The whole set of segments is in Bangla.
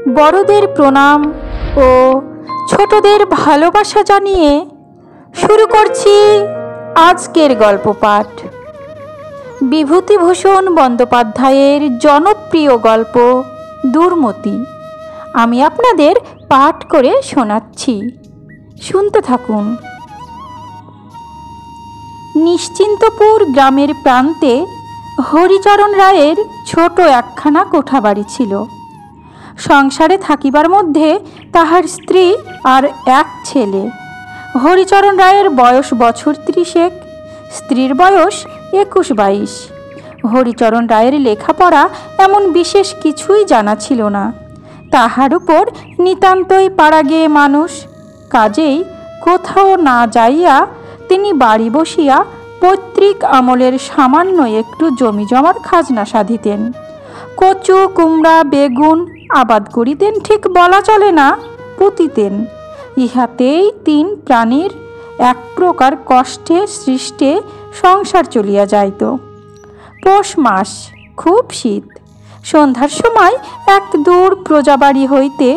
বড়দের প্রণাম ও ছোটদের ভালোবাসা জানিয়ে শুরু করছি আজকের গল্প পাঠ। বিভূতিভূষণ বন্দ্যোপাধ্যায়ের জনপ্রিয় গল্প দুর্মতি আমি আপনাদের পাঠ করে শোনাচ্ছি, শুনতে থাকুন। নিশ্চিন্তপুর গ্রামের প্রান্তে হরিচরণ রায়ের ছোট একখানা কোঠাবাড়ি ছিল। সংসারে থাকিবার মধ্যে তাহার স্ত্রী আর এক ছেলে। হরিচরণ রায়ের বয়স বছর 30, স্ত্রীর বয়স 21-22। হরিচরণ রায়ের লেখাপড়া এমন বিশেষ কিছুই জানা ছিল না। তাহার উপর নিতান্তই পাড়াগেয়ে মানুষ, কাজেই কোথাও না যাইয়া তিনি বাড়ি বসিয়া পৈতৃক আমলের সামান্য একটু জমি জমার খাজনা সাধিতেন। কচু, কুমড়া, বেগুন আবাদ করিতেন ঠিক বলা চলে না, পুঁতিতেন। ইহাতেই 3 প্রাণীর এক প্রকার কষ্টে সৃষ্টে সংসার চলিয়া যাইত। পৌষ মাস, খুব শীত। সন্ধ্যার সময় এক দূর প্রজাবাড়ি হইতে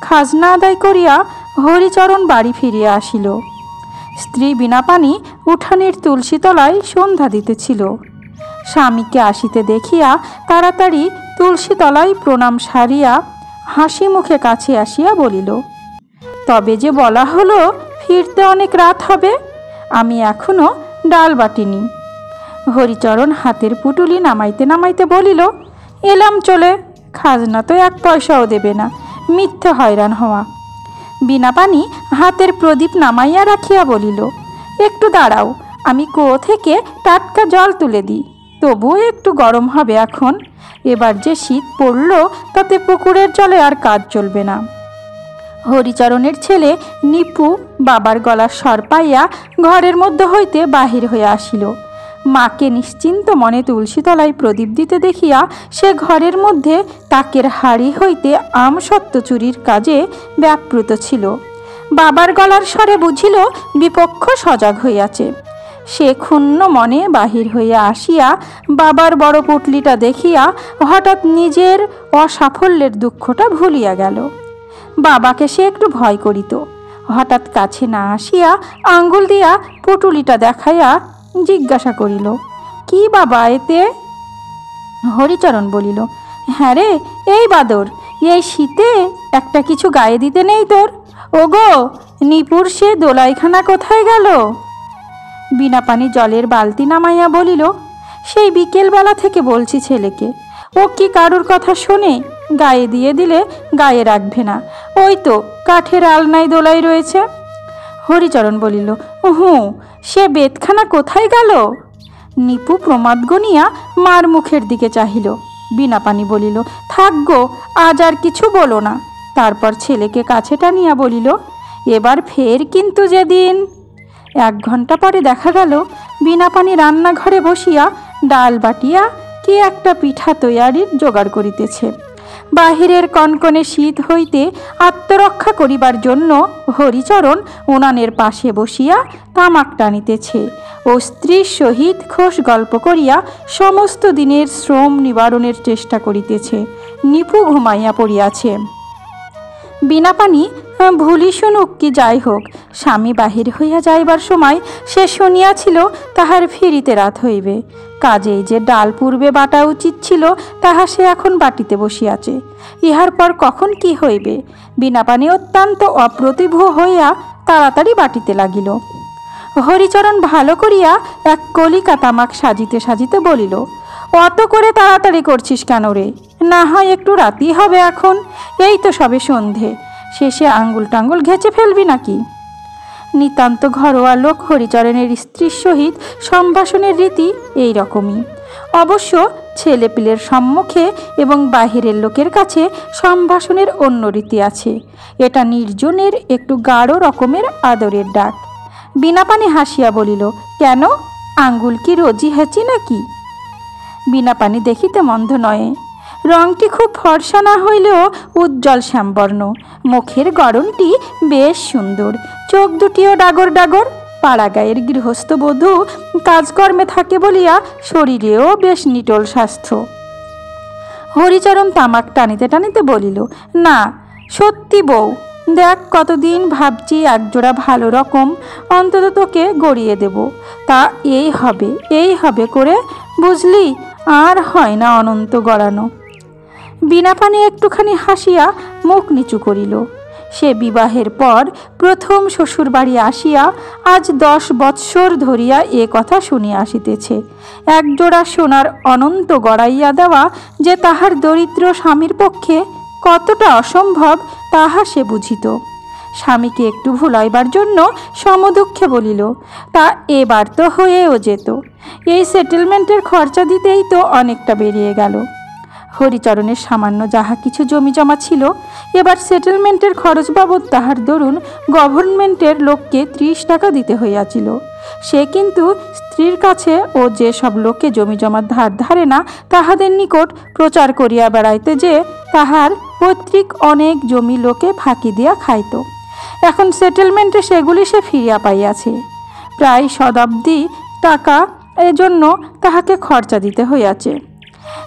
খাজনা আদায় করিয়া হরিচরণ বাড়ি ফিরিয়া আসিল। স্ত্রী বিনাপানি উঠানের তুলসী তলায় সন্ধ্যা দিতেছিল। স্বামীকে আসিতে দেখিয়া তাড়াতাড়ি তুলসী তলায় প্রণাম সারিয়া হাসি মুখে কাছে আসিয়া বলিল, তবে যে বলা হলো ফিরতে অনেক রাত হবে, আমি এখনো ডাল বাটিনি। হরিচরণ হাতের পুটুলি নামাইতে নামাইতে বলিল, এলাম চলে, খাজনা তো 1 পয়সাও দেবে না, মিথ্যে হয়রান হওয়া। বিনাপানি হাতের প্রদীপ নামাইয়া রাখিয়া বলিল, একটু দাঁড়াও, আমি কুয়ো থেকে টাটকা জল তুলে দিই, তবুও একটু গরম হবে এখন। এবার যে শীত পড়ল তাতে পুকুরের জলে আর কাজ চলবে না। হরিচরণের ছেলে নিপু বাবার গলার স্বর পাইয়া ঘরের মধ্যে হইতে বাহির হইয়া আসিল। মাকে নিশ্চিন্ত মনে তুলসী তলায় প্রদীপ দিতে দেখিয়া সে ঘরের মধ্যে তাকের হাড়ি হইতে আমসত্ত্ব চুরির কাজে ব্যাপৃত ছিল। বাবার গলার স্বরে বুঝিল বিপক্ষ সজাগ হইয়াছে। সে ক্ষুণ্ণ মনে বাহির হইয়া আসিয়া বাবার বড় পুটলিটা দেখিয়া হঠাৎ নিজের অসাফল্যের দুঃখটা ভুলিয়া গেল। বাবাকে সে একটু ভয় করিত। হঠাৎ কাছে না আসিয়া আঙ্গুল দিয়া পুটুলিটা দেখাইয়া জিজ্ঞাসা করিল, কি বাবা এতে? হরিচরণ বলিল, হ্যাঁ রে, এই বাদর, এই শীতে একটা কিছু গায়ে দিতে নেই তোর? ওগো, নিপুর সে দোলাইখানা কোথায় গেল? বিনাপানি জলের বালতি নামাইয়া বলিল, সেই বিকেলবেলা থেকে বলছি ছেলেকে, ও কি কারুর কথা শোনে? গায়ে দিয়ে দিলে গায়ে রাখবে না, ওই তো কাঠের আলনায় দোলাই রয়েছে। হরিচরণ বলিল, হুঁ, সে বেতখানা কোথায় গেল? নিপু প্রমাদ গনিয়া মার মুখের দিকে চাহিল। বিনাপানি বলিল, থাক গো, আজ আর কিছু বলো না। তারপর ছেলেকে কাছে টানিয়া বলিল, এবার ফের কিন্তু যেদিন। 1 ঘণ্টা পরে দেখা গেল বিনাপানি রান্নাঘরে বসিয়া ডাল বাটিয়া কি একটা পিঠা তৈয়ারির জোগাড় করিতেছে। বাহিরের কনকনে শীত হইতে আত্মরক্ষা করিবার জন্য হরিচরণ উনানের পাশে বসিয়া তামাক টানিতেছে ও স্ত্রীর সহিত খোশ গল্প করিয়া সমস্ত দিনের শ্রম নিবারণের চেষ্টা করিতেছে। নিপু ঘুমাইয়া পড়িয়াছে। বিনাপানি ভুলি শুনুক কি যাই হোক, স্বামী বাহির হইয়া যাইবার সময় সে শুনিয়াছিল তাহার ফিরিতে রাত হইবে। কাজেই যে ডাল পূর্বে বাটা উচিত ছিল তাহা সে এখন বাটিতে বসিয়াছে। ইহার পর কখন কি হইবে? বিনাপানি অত্যন্ত অপ্রতিভ হইয়া তাড়াতাড়ি বাটিতে লাগিল। হরিচরণ ভালো করিয়া এক কলিকা তামাক সাজিতে সাজিতে বলিল, অত করে তাড়াতাড়ি করছিস কেন রে? না হয় একটু রাতি হবে এখন, এই তো সবে সন্ধে, শেষে আঙ্গুল টাঙ্গুল ঘেঁচে ফেলবি নাকি? নিতান্ত ঘরোয়া লোক হরিচরণের স্ত্রীর সহিত সম্ভাষণের রীতি এই রকমই। অবশ্য ছেলেপিলের সম্মুখে এবং বাহিরের লোকের কাছে সম্ভাষণের অন্য রীতি আছে। এটা নির্জনের একটু গাঢ় রকমের আদরের ডাক। বিনাপানি হাসিয়া বলিল, কেন, আঙ্গুল কি রোজি হেঁচি নাকি? বিনাপানি দেখিতে মন্দ নয়, রংটি খুব ফর্সা না হইলেও উজ্জ্বল শ্যামবর্ণ, মুখের গড়নটি বেশ সুন্দর, চোখ দুটিও ডাগর ডাগর। পাড়াগাঁয়ের গৃহস্থ বধূ কাজকর্মে থাকে বলিয়া শরীরেও বেশ নিটোল স্বাস্থ্য। হরিচরণ তামাক টানিতে টানিতে বলিল, না, সত্যি বউ, দেখ কতদিন ভাবছি একজোড়া ভালো রকম অন্তত তোকে গড়িয়ে দেব, তা এই হবে করে, বুঝলি, আর হয় না অনন্ত গড়ানো। বিনাপানি একটুখানি হাসিয়া মুখ নিচু করিল। সে বিবাহের পর প্রথম শ্বশুর বাড়ি আসিয়া আজ 10 বৎসর ধরিয়া এ কথা শুনিয়া আসিতেছে। একজোড়া সোনার অনন্ত গড়াইয়া দেওয়া যে তাহার দরিদ্র স্বামীর পক্ষে কতটা অসম্ভব তাহা সে বুঝিত। স্বামীকে একটু ভুলাইবার জন্য সমদুঃখে বলিল, তা এবার তো হয়েও যেত, এই সেটেলমেন্টের খরচা দিতেই তো অনেকটা বেরিয়ে গেল। হরিচরণের সামান্য যাহা কিছু জমি জমা ছিল, এবার সেটেলমেন্টের খরচ বাবদ তাহার দরুন গভর্নমেন্টের লোককে 30 টাকা দিতে হইয়াছিল। সে কিন্তু স্ত্রীর কাছে ও যে সব লোককে জমি জমা ধার ধারে না তাহাদের নিকট প্রচার করিয়া বেড়াইতে যে তাহার পৈতৃক অনেক জমি লোকে ফাঁকি দিয়া খাইত। এখন সেটেলমেন্টে সেগুলি সে ফিরিয়া পাইয়াছে। প্রায় শতাব্দী টাকা এজন্য তাহাকে খরচা দিতে হইয়াছে।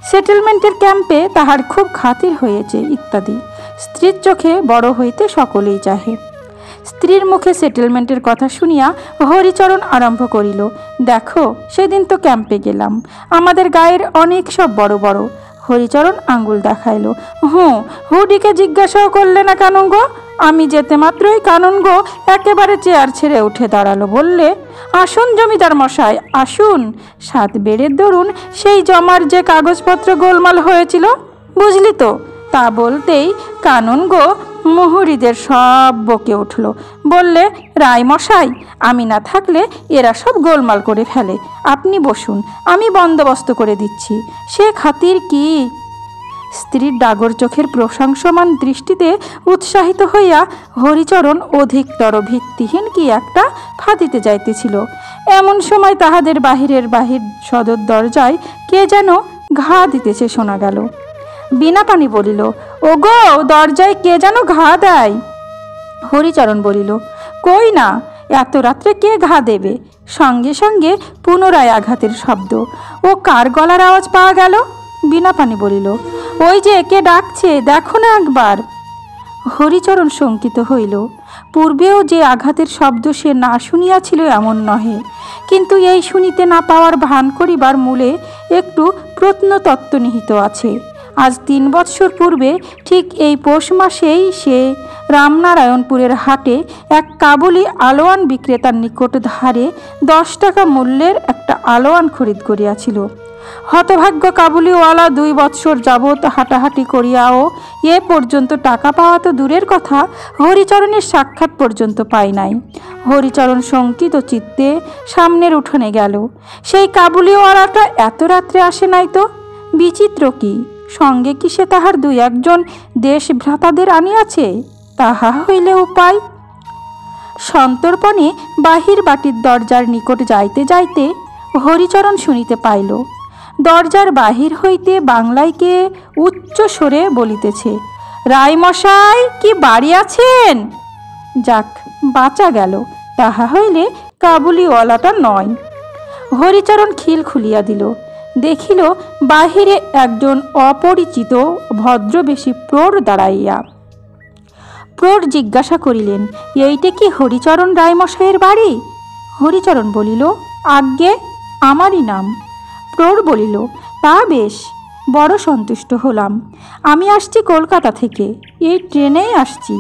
সেটেলমেন্টের ক্যাম্পে তাহার খুব খাতির হয়েছে ইত্যাদি। স্ত্রীর চোখে বড় হইতে সকলেই চাহে। স্ত্রীর মুখে সেটেলমেন্টের কথা শুনিয়া হরিচরণ আরম্ভ করিল, দেখো সেদিন তো ক্যাম্পে গেলাম, আমাদের গায়ের অনেক সব বড় বড়। হরিচরণ আঙ্গুল দেখাইল। হুডিকে জিজ্ঞাসাও করলে না কেন গো? আমি যেতে মাত্রই কানন গো একেবারে চেয়ার ছেড়ে উঠে দাঁড়ালো, বললে, আসুন জমিদার মশাই আসুন, 7 বেড়ের দরুন সেই জমার যে কাগজপত্র গোলমাল হয়েছিল, বুঝলি তো। তা বলতেই কানন গো মুহুরিদের সব বকে উঠল, বললে, রায় মশাই, আমি না থাকলে এরা সব গোলমাল করে ফেলে, আপনি বসুন, আমি বন্দোবস্ত করে দিচ্ছি। সে খাতির কি? স্ত্রীর ডাগর চোখের প্রশংসমান দৃষ্টিতে উৎসাহিত হইয়া হরিচরণ অধিকতর ভিত্তিহীন কি একটা ফাঁদিতে যাইতেছিল। এমন সময় তাহাদের বাহির সদর দরজায় কে যেন ঘা দিতেছে শোনা গেল। বিনাপানি বলিল, ওগো, দরজায় কে যেন ঘা দেয়। হরিচরণ বলিল, কই না, এত রাত্রে কে ঘা দেবে? সঙ্গে সঙ্গে পুনরায় আঘাতের শব্দ। ও কার গলার আওয়াজ পাওয়া গেল? বিনাপানি বলিল, ওই যে কে ডাকছে, দেখো না একবার। হরিচরণ শঙ্কিত হইল। পূর্বেও যে আঘাতের শব্দ সে না শুনিয়াছিল এমন নহে, কিন্তু এই শুনিতে না পাওয়ার ভান করিবার মূলে একটু প্রত্নতত্ত্ব নিহিত আছে। আজ 3 বৎসর পূর্বে ঠিক এই পৌষ মাসেই সে রামনারায়ণপুরের হাটে এক কাবুলি আলোয়ান বিক্রেতার নিকট ধারে 10 টাকা মূল্যের একটা আলোয়ান খরিদ করিয়াছিল। হতভাগ্য কাবুলিওয়ালা 2 বৎসর যাবৎ হাঁটাহাঁটি করিয়াও এ পর্যন্ত টাকা পাওয়া তো দূরের কথা, হরিচরণের সাক্ষাৎ পর্যন্ত পায় নাই। হরিচরণ শঙ্কিত চিত্তে সামনের উঠোনে গেল। সেই কাবুলিওয়ালাটা এত রাত্রে আসে নাই তো? বিচিত্র কি, সঙ্গে কি সে তাহার 2-1 দেশভ্রাতাদের আনিয়াছে? তাহা হইলে উপায়। সন্তর্পণে বাহির বাটির দরজার নিকট যাইতে যাইতে হরিচরণ শুনিতে পাইল, দরজার বাহির হইতে বাংলায় কে উচ্চ স্বরে বলিতেছে, রায়মশাই কি বাড়ি আছেন? যাক, বাঁচা গেল, তাহা হইলে কাবুলিওয়ালাটা নয়। হরিচরণ খিল খুলিয়া দিল। দেখিল বাহিরে একজন অপরিচিত ভদ্রবেশী প্রৌঢ় দাঁড়াইয়া। প্রৌঢ় জিজ্ঞাসা করিলেন, এইটা কি হরিচরণ রায়মশাইয়ের বাড়ি? হরিচরণ বলিল, আজ্ঞে, আমারই নাম। প্রৌঢ় বলিল, তা বেশ, বড় সন্তুষ্ট হলাম। আমি আসছি কলকাতা থেকে, এই ট্রেনেই আসছি।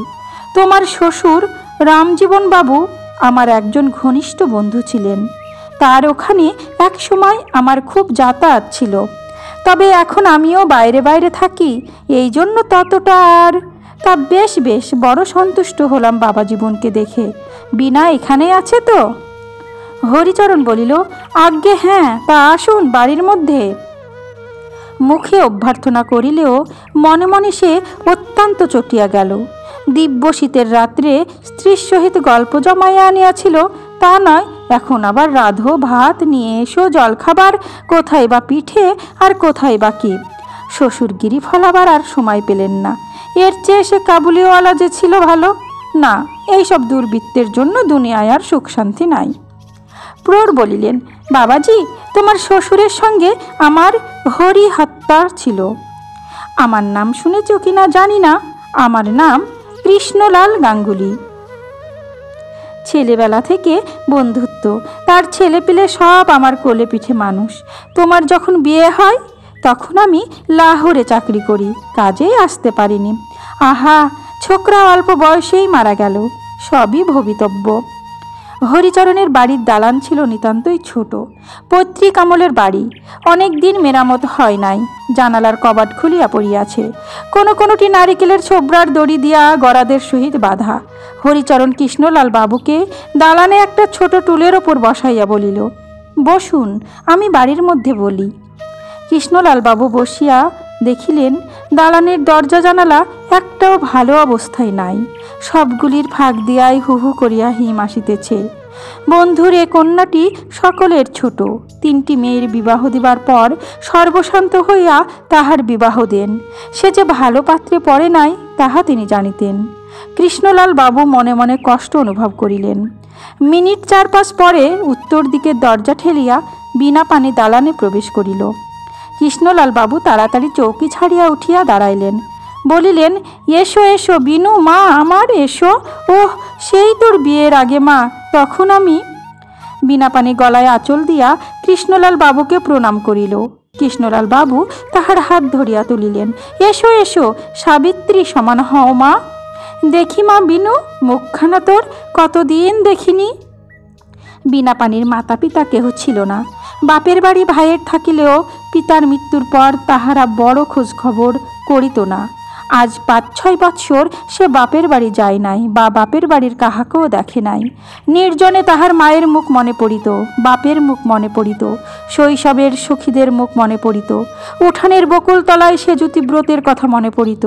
তোমার শ্বশুর রামজীবন বাবু আমার একজন ঘনিষ্ঠ বন্ধু ছিলেন। তার ওখানে এক সময় আমার খুব যাতায়াত ছিল, তবে এখন আমিও বাইরে থাকি, এই জন্য ততটা আর। তা বেশ বেশ, বড় সন্তুষ্ট হলাম বাবা জীবনকে দেখে। বিনা এখানে আছে তো? হরিচরণ বলিল, আজ্ঞে হ্যাঁ, তা আসুন বাড়ির মধ্যে। মুখে অভ্যর্থনা করিলেও মনে মনে সে অত্যন্ত চটিয়া গেল। দিব্য শীতের রাত্রে স্ত্রীর সহিত গল্প জমাইয়া আনিয়াছিল তা নয়, এখন আবার রাধো ভাত নিয়ে এসো, জলখাবার, কোথায় বা পিঠে আর কোথায় বা কি। শ্বশুরগিরি ফলাবার আর সময় পেলেন না। এর চেয়ে সে কাবুলিওয়ালা যে ছিল ভালো। না, এইসব দুর্বৃত্তের জন্য দুনিয়ায় আর সুখ শান্তি নাই। প্রৌঢ় বলিলেন, বাবাজি, তোমার শ্বশুরের সঙ্গে আমার হরি হত্যা ছিল। আমার নাম শুনেছ কি না জানি না, আমার নাম কৃষ্ণলাল গাঙ্গুলি। ছেলেবেলা থেকে বন্ধুত্ব, তার ছেলেপিলে সব আমার কোলে পিঠে মানুষ। তোমার যখন বিয়ে হয় তখন আমি লাহোরে চাকরি করি, কাজেই আসতে পারিনি। আহা, ছোকরা অল্প বয়সেই মারা গেল, সবই ভবিতব্য। হরিচরণের বাড়ির দালান ছিল নিতান্তই ছোট, পৈতৃক আমলের বাড়ি, অনেক দিন মেরামত হয় নাই। জানালার কবাট খুলিয়া পড়িয়াছে, কোনোটি নারিকেলের ছোবড়ার দড়ি দিয়া গরাদের সহিত বাঁধা। হরিচরণ কৃষ্ণলাল বাবুকে দালানে একটা ছোট টুলের ওপর বসাইয়া বলিল, বসুন, আমি বাড়ির মধ্যে বলি। কৃষ্ণলাল বাবু বসিয়া দেখিলেন দালানের দরজা জানালা একটাও ভালো অবস্থায় নাই, সবগুলির ফাঁক দিয়াই হু হু করিয়া হিম আসিতেছে। বন্ধুর এ কন্যাটি সকলের ছোট, 3টি মেয়ের বিবাহ দিবার পর সর্বশান্ত হইয়া তাহার বিবাহ দেন। সে যে ভালো পাত্রে পড়ে নাই তাহা তিনি জানিতেন। কৃষ্ণলাল বাবু মনে মনে কষ্ট অনুভব করিলেন। মিনিট 4-5 পরে উত্তর দিকের দরজা ঠেলিয়া বিনা পানি দালানে প্রবেশ করিল। কৃষ্ণলাল বাবু তাড়াতাড়ি চৌকি ছাড়িয়া উঠিয়া দাঁড়াইলেন, বলিলেন, এসো এসো বিনু, মা আমার এসো। ওহ, সেই তোর বিয়ের আগে মা, তখন আমি। বিনা পানি গলায় আঁচল দিয়া কৃষ্ণলাল বাবুকে প্রণাম করিল। কৃষ্ণলাল বাবু তাহার হাত ধরিয়া তুলিলেন, এসো এসো, সাবিত্রী সমান হও মা। দেখি মা বিনু, মুখখানা তোর কতদিন দেখিনি। বিনা পানির মাতা পিতা কেহ ছিল না। বাপের বাড়ি ভাইয়ের থাকিলেও পিতার মৃত্যুর পর তাহারা বড় খোঁজ খবর করিত না। আজ 5-6 বৎসর সে বাপের বাড়ি যায় নাই, বা বাপের বাড়ির কাহাকেও দেখে নাই। নির্জনে তাহার মায়ের মুখ মনে পড়িত, বাপের মুখ মনে পড়িত, শৈশবের সখীদের মুখ মনে পড়িত, উঠানের বকুলতলায় সে জ্যোতিব্রতের কথা মনে পড়িত।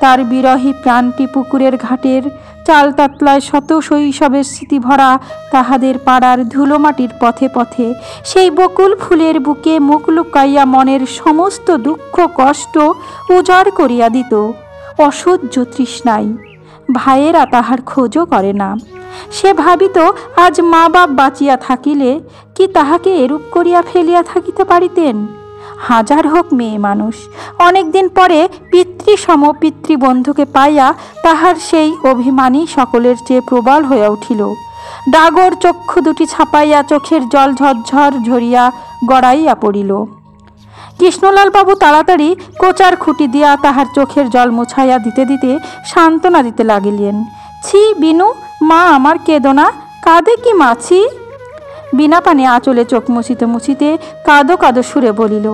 তার বিরহী প্রাণটি পুকুরের ঘাটের চাল তাতলায় শত শৈশবের স্মৃতি ভরা তাহাদের পাড়ার ধুলোমাটির পথে পথে সেই বকুল ফুলের বুকে মুখ লুকাইয়া মনের সমস্ত দুঃখ কষ্ট উজাড় করিয়া দিত। অসহ্য তৃষ্ণায় ভাইয়েরা তাহার খোঁজও করে না। সে ভাবিত, আজ মা বাপ বাঁচিয়া থাকিলে কি তাহাকে এরূপ করিয়া ফেলিয়া থাকিতে পারিতেন? হাজার হোক মেয়ে মানুষ, অনেক দিন পরে পিতৃসম পিতৃবন্ধুকে পাইয়া তাহার সেই অভিমানী সকলের চেয়ে প্রবল হইয়া উঠিল। ডাগর চক্ষু দুটি ছাপাইয়া চোখের জল ঝরঝর ঝরিয়া গড়াইয়া পড়িল। কৃষ্ণলাল বাবু তাড়াতাড়ি কোচার খুঁটি দিয়া তাহার চোখের জল মুছাইয়া দিতে দিতে সান্ত্বনা দিতে লাগিলেন। ছি বিনু, মা আমার কেঁদো না, কাঁদে কি মাছি? বিনা পানি আঁচলে চোখ মুছিতে মুছিতে কাঁদো কাঁদো সুরে বলিল,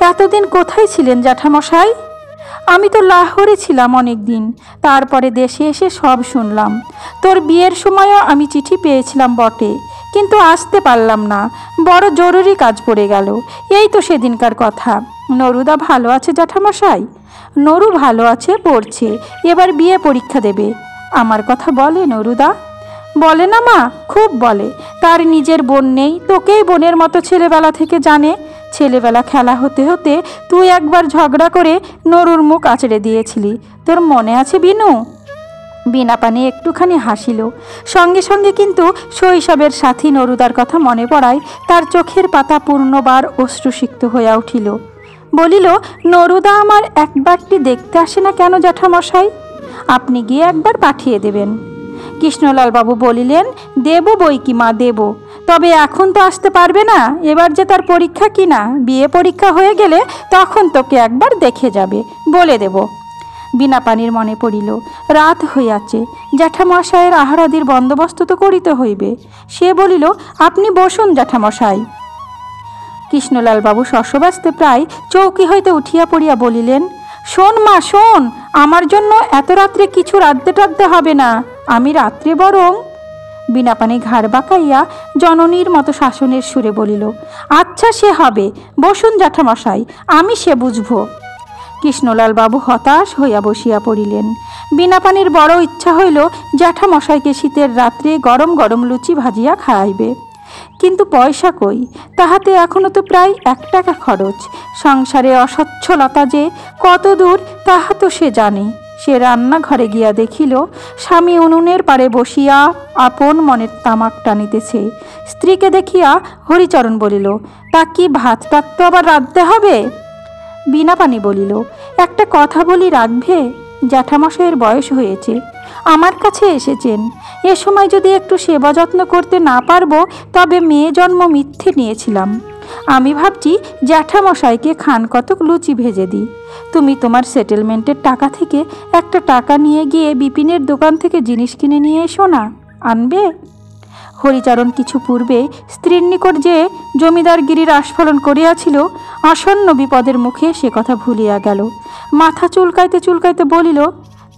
এতদিন কোথায় ছিলেন জ্যাঠামশাই? আমি তো লাহোরে ছিলাম অনেক দিন, তারপরে দেশে এসে সব শুনলাম। তোর বিয়ের সময়ও আমি চিঠি পেয়েছিলাম বটে, কিন্তু আসতে পারলাম না, বড় জরুরি কাজ পড়ে গেল। এই তো সেদিনকার কথা। নরুদা ভালো আছে জ্যাঠামশাই? নরু ভালো আছে, পড়ছে, এবার বিয়ে পরীক্ষা দেবে। আমার কথা বলে নরুদা? বলে না মা, খুব বলে। তার নিজের বোন নেই, তোকেই বোনের মতো ছেলেবেলা থেকে জানে। ছেলেবেলা খেলা হতে হতে তুই একবার ঝগড়া করে নরুর মুখ আঁচড়ে দিয়েছিলি, তোর মনে আছে বিনু? বিনা পানি একটুখানি হাসিল, সঙ্গে সঙ্গে কিন্তু শৈশবের সাথী নরুদার কথা মনে পড়ায় তার চোখের পাতা পূর্ণবার অশ্রুসিক্ত হইয়া উঠিল। বলিল, নরুদা আমার একবারটি দেখতে আসে না কেন জ্যাঠামশাই? আপনি গিয়ে একবার পাঠিয়ে দেবেন। কৃষ্ণলাল বাবু বলিলেন, দেব বই কি মা, দেব, তবে এখন তো আসতে পারবে না, এবার যে তার পরীক্ষা কি না, বিয়ে পরীক্ষা হয়ে গেলে তখন তোকে একবার দেখে যাবে, বলে দেব। বিনা পানির মনে পড়িল, রাত হইয়াছে, জ্যাঠামশায়ের আহারাদির বন্দোবস্ত তো করিতে হইবে। সে বলিল, আপনি বসুন জ্যাঠামশাই। কৃষ্ণলাল বাবু শশব্যস্তে প্রায় চৌকি হইতে উঠিয়া পড়িয়া বলিলেন, শোন মা শোন, আমার জন্য এত রাত্রে কিছু রাঁধতে টাধতে হবে না, আমি রাত্রে বরং। বিনা পানি ঘাড় বাঁকাইয়া জননীর মতো শাসনের সুরে বলিল, আচ্ছা সে হবে, বসুন জ্যাঠামশাই, আমি সে বুঝব। কৃষ্ণলাল বাবু হতাশ হইয়া বসিয়া পড়িলেন। বিনা পানির বড় ইচ্ছা হইল জ্যাঠামশাইকে শীতের রাত্রে গরম গরম লুচি ভাজিয়া খাওয়াইবে, কিন্তু পয়সা কই? তাহাতে এখনো তো প্রায় 1 টাকা খরচ। সংসারে অসচ্ছলতা যে কত দূর তাহা তো সে জানে। সে রান্নাঘরে গিয়া দেখিল স্বামী উনুনের পাড়ে বসিয়া আপন মনের তামাক টানিতেছে। স্ত্রীকে দেখিয়া হরিচরণ বলিল, তা কি ভাত টাত তো আবার রাঁধতে হবে? বিনা পানি বলিল, একটা কথা বলি রাখবে? জ্যাঠামশাইয়ের বয়স হয়েছে, আমার কাছে এসেছেন। এ সময় যদি একটু সেবা যত্ন করতে না পারবো তবে মেয়ে জন্ম মিথ্যে নিয়েছিলাম। আমি ভাবছি জ্যাঠামশাইকে খান কতক লুচি ভেজে দিই। তুমি তোমার সেটেলমেন্টের টাকা থেকে একটা টাকা নিয়ে গিয়ে বিপিনের দোকান থেকে জিনিস কিনে নিয়ে এসো না, আনবে? হরিচরণ কিছু পূর্বে স্ত্রীর নিকট যে জমিদারগিরির আস্ফলন করিয়াছিল, আসন্ন বিপদের মুখে সে কথা ভুলিয়া গেল। মাথা চুলকাইতে চুলকাইতে বলিল,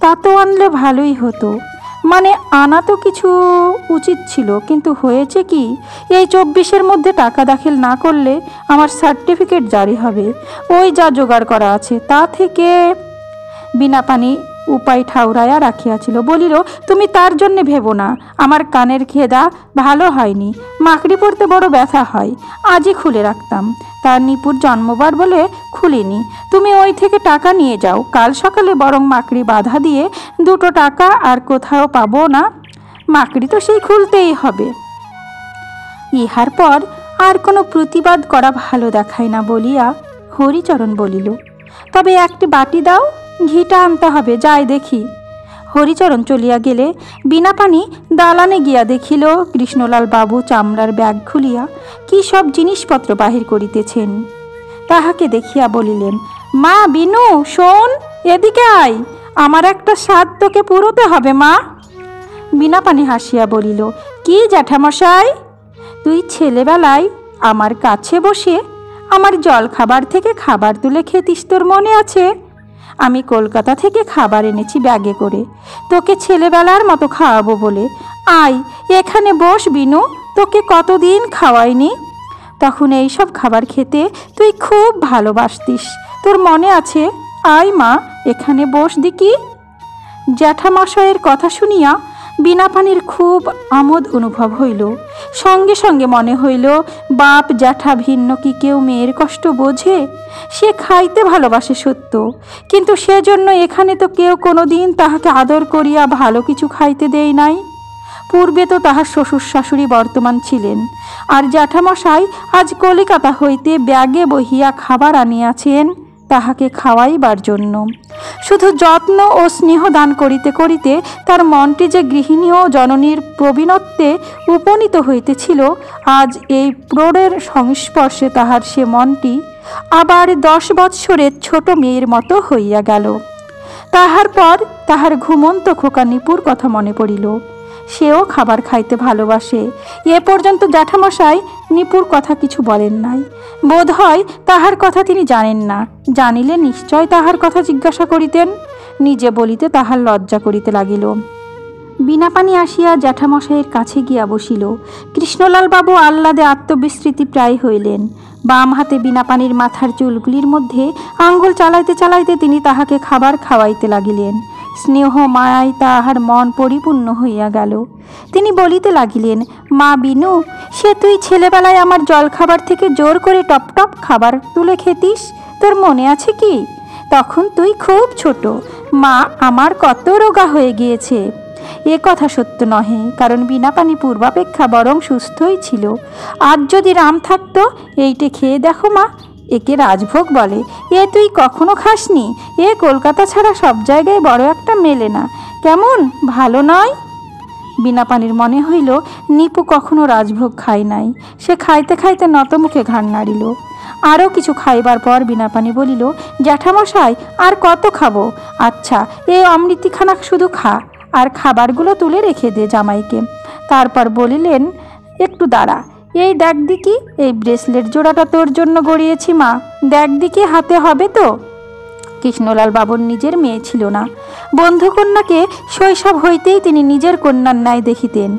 তা তো আনলে ভালোই হতো। মানে আনা তো কিছু উচিত ছিল, কিন্তু হয়েছে কি, এই 24-এর মধ্যে টাকা দাখিল না করলে আমার সার্টিফিকেট জারি হবে। ওই যা জোগাড় করা আছে তা থেকে। বিনাপানি উপায় ঠাউরাইয়া রাখিয়াছিল, বলিল, তুমি তার জন্যে ভেবো না। আমার কানের খেদা ভালো হয়নি, মাকড়ি পড়তে বড় ব্যথা হয়, আজই খুলে রাখতাম। তার নিপুর জন্মবার বলে খুলিনি। তুমি ওই থেকে টাকা নিয়ে যাও, কাল সকালে বরং মাকড়ি বাধা দিয়ে 2 টাকা আর কোথাও পাবো না, মাকড়ি তো সেই খুলতেই হবে। ইহার পর আর কোনো প্রতিবাদ করা ভালো দেখায় না বলিয়া হরিচরণ বলিল, তবে একটি বাটি দাও, ঘিটা আনতে হবে, যাই দেখি। হরিচরণ চলিয়া গেলে বিনাপানি দালানে গিয়া দেখিল কৃষ্ণলাল বাবু চামড়ার ব্যাগ খুলিয়া কি সব জিনিসপত্র বাহির করিতেছেন। তাহাকে দেখিয়া বলিলেন, মা বিনু, শোন, এদিকে আয়, আমার একটা স্বাদ তোকে পুরোতে হবে মা। বিনাপানি হাসিয়া বলিল, কি জ্যাঠামশাই? তুই ছেলেবেলায় আমার কাছে বসে আমার জল খাবার থেকে খাবার তুলে খেতিস, তোর মনে আছে? আমি কলকাতা থেকে খাবার এনেছি ব্যাগে করে, তোকে ছেলেবেলার মতো খাওয়াবো বলে। আয় এখানে বস বিনু, তোকে কতদিন খাওয়াইনি। তখন এই সব খাবার খেতে তুই খুব ভালোবাসতিস, তোর মনে আছে? আয় মা, এখানে বস দিকি। জ্যাঠামশাইয়ের কথা শুনিয়া বিনাপানির খুব আমোদ অনুভব হইল। সঙ্গে সঙ্গে মনে হইল, বাপ জ্যাঠা ভিন্ন কি কেউ মেয়ের কষ্ট বোঝে? সে খাইতে ভালোবাসে সত্য, কিন্তু সেজন্য এখানে তো কেউ কোনো দিন তাহাকে আদর করিয়া ভালো কিছু খাইতে দেয় নাই। পূর্বে তো তাহার শ্বশুর শাশুড়ি বর্তমান ছিলেন, আর জ্যাঠামশাই আজ কলিকাতা হইতে ব্যাগে বহিয়া খাবার আনিয়াছেন তাহাকে খাওয়াইবার জন্য। শুধু যত্ন ও স্নেহ দান করিতে করিতে তার মনটি যে গৃহিণী ও জননীর প্রবীণত্বে উপনীত হইতেছিল, আজ এই প্রৌঢ়ের সংস্পর্শে তাহার সে মনটি আবার 10 বৎসরের ছোট মেয়ের মতো হইয়া গেল। তাহার পর তাহার ঘুমন্ত খোকা নিপুর কথা মনে পড়িল। সেও খাবার খাইতে ভালোবাসে। এ পর্যন্ত জ্যাঠামশাই নিপুর কথা কিছু বলেন নাই। বোধ হয় তাহার কথা তিনি জানেন না, জানিলে নিশ্চয় তাহার কথা জিজ্ঞাসা করিতেন। নিজে বলিতে তাহার লজ্জা করিতে লাগিল। বিনাপানি আসিয়া জ্যাঠামশাইয়ের কাছে গিয়া বসিল। কৃষ্ণলাল বাবু আহ্লাদে আত্মবিস্মৃতি প্রায় হইলেন। বাম হাতে বিনাপানির মাথার চুলগুলির মধ্যে আঙ্গুল চালাইতে চালাইতে তিনি তাহাকে খাবার খাওয়াইতে লাগিলেন। স্নেহ মায়ায় তাহার মন পরিপূর্ণ হইয়া গেল। তিনি বলিতে লাগিলেন, মা বিনু, সে তুই ছেলেবেলায় আমার জলখাবার থেকে জোর করে টপ টপ খাবার তুলে খেতিস, তোর মনে আছে কি? তখন তুই খুব ছোট, মা আমার কত রোগা হয়ে গিয়েছে। এ কথা সত্য নহে, কারণ বিনাপানি পূর্বাপেক্ষা বরং সুস্থই ছিল। আজ যদি রাম থাকতো, এইটে খেয়ে দেখো মা, একে রাজভোগ বলে। এ তুই কখনো খাসনি? এ কলকাতা ছাড়া সব জায়গায় বড় একটা মেলে না, কেমন ভালো নয়? বিনাপানির মনে হইল নিপু কখনো রাজভোগ খায় নাই। সে খাইতে খাইতে নতমুখে ঘাড় নাড়িল। আরও কিছু খাইবার পর বিনাপানি বলিল, জ্যাঠামশাই আর কত খাবো? আচ্ছা, এই অমৃতিখানা শুধু খা, আর খাবারগুলো তুলে রেখে দে জামাইকে। তারপর বলিলেন, একটু দাঁড়া, এই দেখ দিকি, এই ব্রেসলেট জোড়াটা তোর জন্য গড়িয়েছি মা, দেখ দিকি হাতে হবে তো? কৃষ্ণলাল বাবুর নিজের মেয়ে ছিল না। বন্ধুকন্যাকে শৈশব হইতেই তিনি নিজের কন্যার ন্যায় দেখিতেন।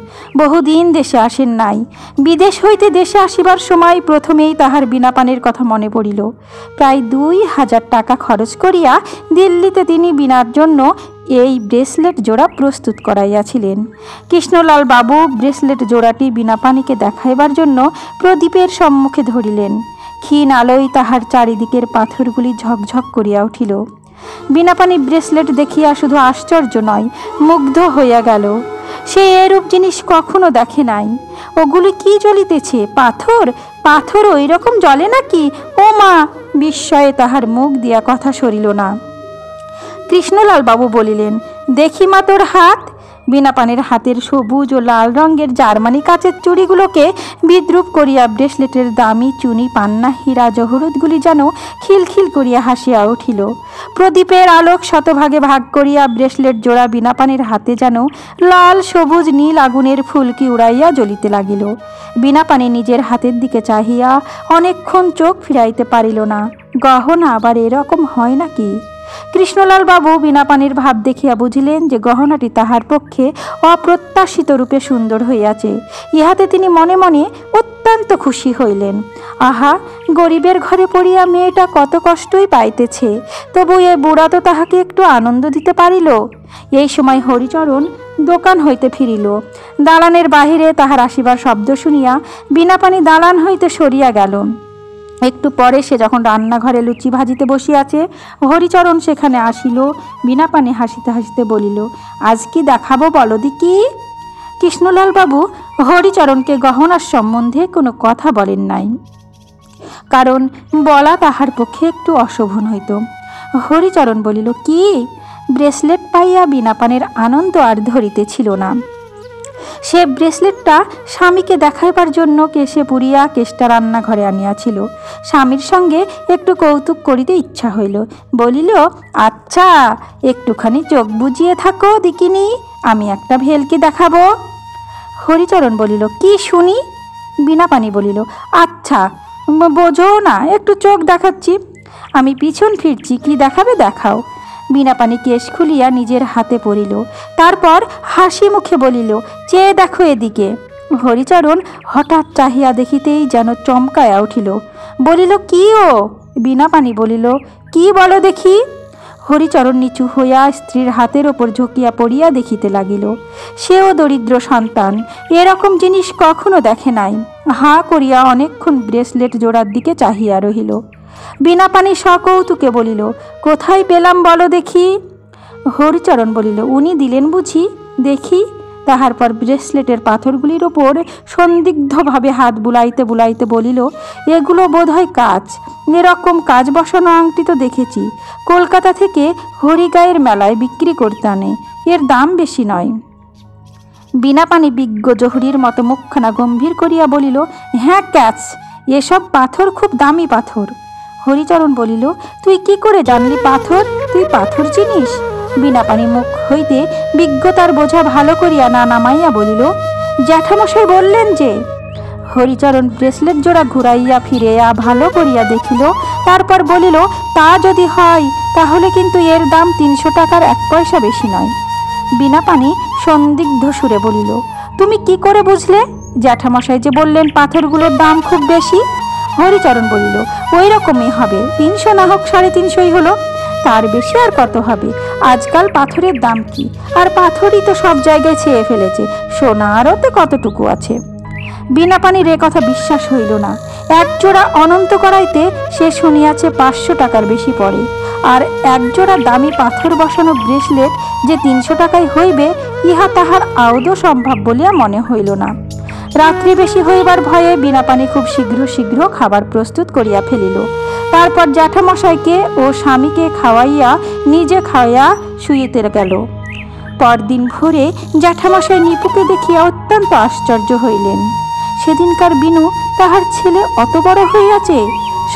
বহুদিন দেশে আসেন নাই। বিদেশ হইতে দেশে আসিবার সময় প্রথমেই তাহার বিনাপানের কথা মনে পড়িল। প্রায় 2000 টাকা খরচ করিয়া দিল্লিতে তিনি বিনার জন্য এই ব্রেসলেট জোড়া প্রস্তুত করাইয়াছিলেন। কৃষ্ণলাল বাবু ব্রেসলেট জোড়াটি বিনাপানিকে দেখাইবার জন্য প্রদীপের সম্মুখে ধরিলেন। ক্ষীণ আলোয় তাহার চারিদিকের পাথরগুলি ঝকঝক করিয়া উঠিল। বিনাপানি ব্রেসলেট দেখিয়া শুধু আশ্চর্য নয়, মুগ্ধ হইয়া গেল। সে এরূপ জিনিস কখনো দেখে নাই। ওগুলি কি জ্বলিতেছে? পাথর? পাথর ওই রকম জ্বলে নাকি? ও মা! বিস্ময়ে তাহার মুখ দিয়া কথা সরিল না। কৃষ্ণলাল বাবু বলিলেন, দেখি মা তোর হাত। বিনাপানির হাতের সবুজ ও লাল রঙের জার্মানি কাচের চুড়িগুলোকে বিদ্রুপ করিয়া ব্রেসলেটের দামি চুনি পান্না হীরা জহরতগুলি যেন খিলখিল করিয়া হাসিয়া উঠিল। প্রদীপের আলোক শতভাগে ভাগ করিয়া ব্রেসলেট জোড়া বিনাপানির হাতে যেন লাল সবুজ নীল আগুনের ফুলকি উড়াইয়া জ্বলিতে লাগিল। বিনাপানি নিজের হাতের দিকে চাহিয়া অনেকক্ষণ চোখ ফিরাইতে পারিল না। গহনা আবার এরকম হয় নাকি? কৃষ্ণলাল বাবু বিনাপানির ভাব দেখিয়া বুঝিলেন যে গহনাটি তাহার পক্ষে অপ্রত্যাশিত রূপে সুন্দর হইয়াছে। ইহাতে তিনি মনে মনে অত্যন্ত খুশি হইলেন। আহা, গরিবের ঘরে পড়িয়া মেয়েটা কত কষ্টই পাইতেছে, তবু এ বুড়া তো তাহাকে একটু আনন্দ দিতে পারিল। এই সময় হরিচরণ দোকান হইতে ফিরিল। দালানের বাহিরে তাহার আসিবার শব্দ শুনিয়া বিনাপানি দালান হইতে সরিয়া গেল। একটু পরে সে যখন রান্নাঘরে লুচি ভাজিতে বসিয়াছে, হরিচরণ সেখানে আসিল। বিনাপানি হাসিতে হাসিতে বলিল, আজ কি দেখাবো বলো দিকি? কৃষ্ণলাল বাবু হরিচরণকে গহনার সম্বন্ধে কোনো কথা বলেন নাই, কারণ বলা তাহার পক্ষে একটু অশোভন হইত। হরিচরণ বলিল, কি? ব্রেসলেট পাইয়া বিনাপানের আনন্দ আর ধরিতেছিল না। সে ব্রেসলেটটা স্বামীকে দেখাইবার জন্য কেশে পুরিয়া কেশটা রান্নাঘরে আনিয়াছিল। স্বামীর সঙ্গে একটু কৌতুক করিতে ইচ্ছা হইল। বলিল, আচ্ছা, একটুখানি চোখ বুজিয়ে থাকো দিকিনি, আমি একটা ভেলকি দেখাবো। হরিচরণ বলিল, কি শুনি? বিনাপানি বলিল, আচ্ছা বোঝো না, একটু চোখ দেখাচ্ছি। আমি পিছন ফিরছি, কি দেখাবে দেখাও। বিনাপানি কেশ খুলিয়া নিজের হাতে পড়িল। তারপর হাসি মুখে বলিল, চেয়ে দেখো এদিকে। হরিচরণ হঠাৎ চাহিয়া দেখিতেই যেন চমকায়া উঠিল। বলিল, কি ও? বিনাপানি বলিল, কি বলো দেখি। হরিচরণ নিচু হইয়া স্ত্রীর হাতের ওপর ঝুঁকিয়া পড়িয়া দেখিতে লাগিল। সেও দরিদ্র সন্তান, এরকম জিনিস কখনো দেখে নাই। হাঁ করিয়া অনেকক্ষণ ব্রেসলেট জোড়ার দিকে চাহিয়া রহিল। বিনাপানি সকৌতুকে বলিল, কোথায় পেলাম বলো দেখি। হরিচরণ বলিল, উনি দিলেন বুঝি, দেখি। তাহার পর ব্রেসলেটের পাথরগুলির ওপর সন্দিগ্ধভাবে হাত বুলাইতে বুলাইতে বলিল, এগুলো বোধহয় কাচ। এরকম কাজ বসানো আংটি তো দেখেছি, কলকাতা থেকে হরিগাঁয়ের মেলায় বিক্রি করতে আনে, এর দাম বেশি নয়। বিনাপানি বিজ্ঞ জহুরির মতো মুখখানা গম্ভীর করিয়া বলিল, হ্যাঁ ক্যাচ, এসব পাথর খুব দামি পাথর। হরিচরণ বলিল, তুই কি করে জানলি পাথর? তুই পাথর চিনিস? বিনাপানি মুখ হইতে বিজ্ঞতার বোঝা ভালো করিয়া না নামাইয়া বলিল, জ্যাঠামশাই বললেন যে। হরিচরণ ব্রেসলেট জোড়া ঘুরাইয়া ফিরিয়া ভালো করিয়া দেখিল। তারপর বলিল, তা যদি হয় তাহলে কিন্তু এর দাম 300 টাকার 1 পয়সা বেশি নয়। বিনাপানি সন্দিগ্ধ সুরে বলিল, তুমি কি করে বুঝলে? জ্যাঠামশাই যে বললেন পাথরগুলোর দাম খুব বেশি। হরিচরণ বলিল, ওই রকমই হবে, 300 না হোক 350 হলো, তার বেশি আর কত হবে? আজকাল পাথরের দাম কি, আর পাথরই তো সব জায়গায় ছেয়ে ফেলেছে, সোনা আর ওতে কতটুকু আছে। বিনাপানির এ কথা বিশ্বাস হইল না। একজোড়া অনন্ত করাইতে সে শুনিয়াছে 500 টাকার বেশি পড়ে, আর একজোড়া দামি পাথর বসানো ব্রেসলেট যে 300 টাকায় হইবে, ইহা তাহার আদৌ সম্ভব বলিয়া মনে হইল না। রাত্রি বেশি হইবার ভয়ে বিনাপানি খুব শীঘ্র শীঘ্র খাবার প্রস্তুত করিয়া ফেলিল। তারপর জ্যাঠামশাইকে ও স্বামীকে খাওয়াইয়া নিজে খাওয়াইয়া শুইতে গেল। পরদিন ভোরে জ্যাঠামশাই নিপুকে দেখিয়া অত্যন্ত আশ্চর্য হইলেন। সেদিনকার বিনু তাহার ছেলে অত বড় হইয়াছে।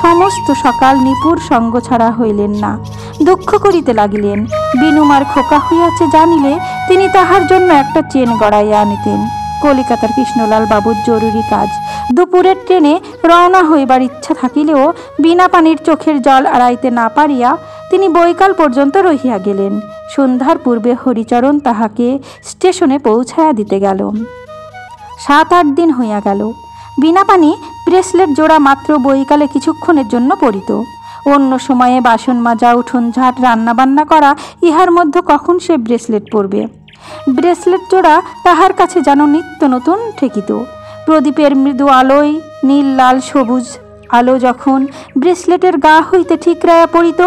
সমস্ত সকাল নিপুর সঙ্গ ছাড়া হইলেন না, দুঃখ করিতে লাগিলেন। বিনুমার খোকা হইয়াছে জানিলে তিনি তাহার জন্য একটা চেন গড়াইয়া আনিতেন। কলিকাতার কৃষ্ণলাল বাবুর জরুরি কাজ, দুপুরের ট্রেনে রওনা হইবার ইচ্ছা থাকিলেও বিনাপানির চোখের জল আড়াইতে না পারিয়া তিনি বৈকাল পর্যন্ত রহিয়া গেলেন। সন্ধ্যার পূর্বে হরিচরণ তাহাকে স্টেশনে পৌঁছাইয়া দিতে গেল। 7-8 দিন হইয়া গেল। বিনাপানি ব্রেসলেট জোড়া মাত্র বৈকালে কিছুক্ষণের জন্য পরিত। অন্য সময়ে বাসন মাজা, উঠোন ঝাঁট, রান্নাবান্না করা, ইহার মধ্যে কখন সে ব্রেসলেট পরবে? ব্রেসলেট জোড়া তাহার কাছে যেন নিত্য নতুন ঠেকিত। প্রদীপের মৃদু আলোয় নীল লাল সবুজ আলো যখন ব্রেসলেটের গা হইতে ঠিকরাইয়া পড়িত,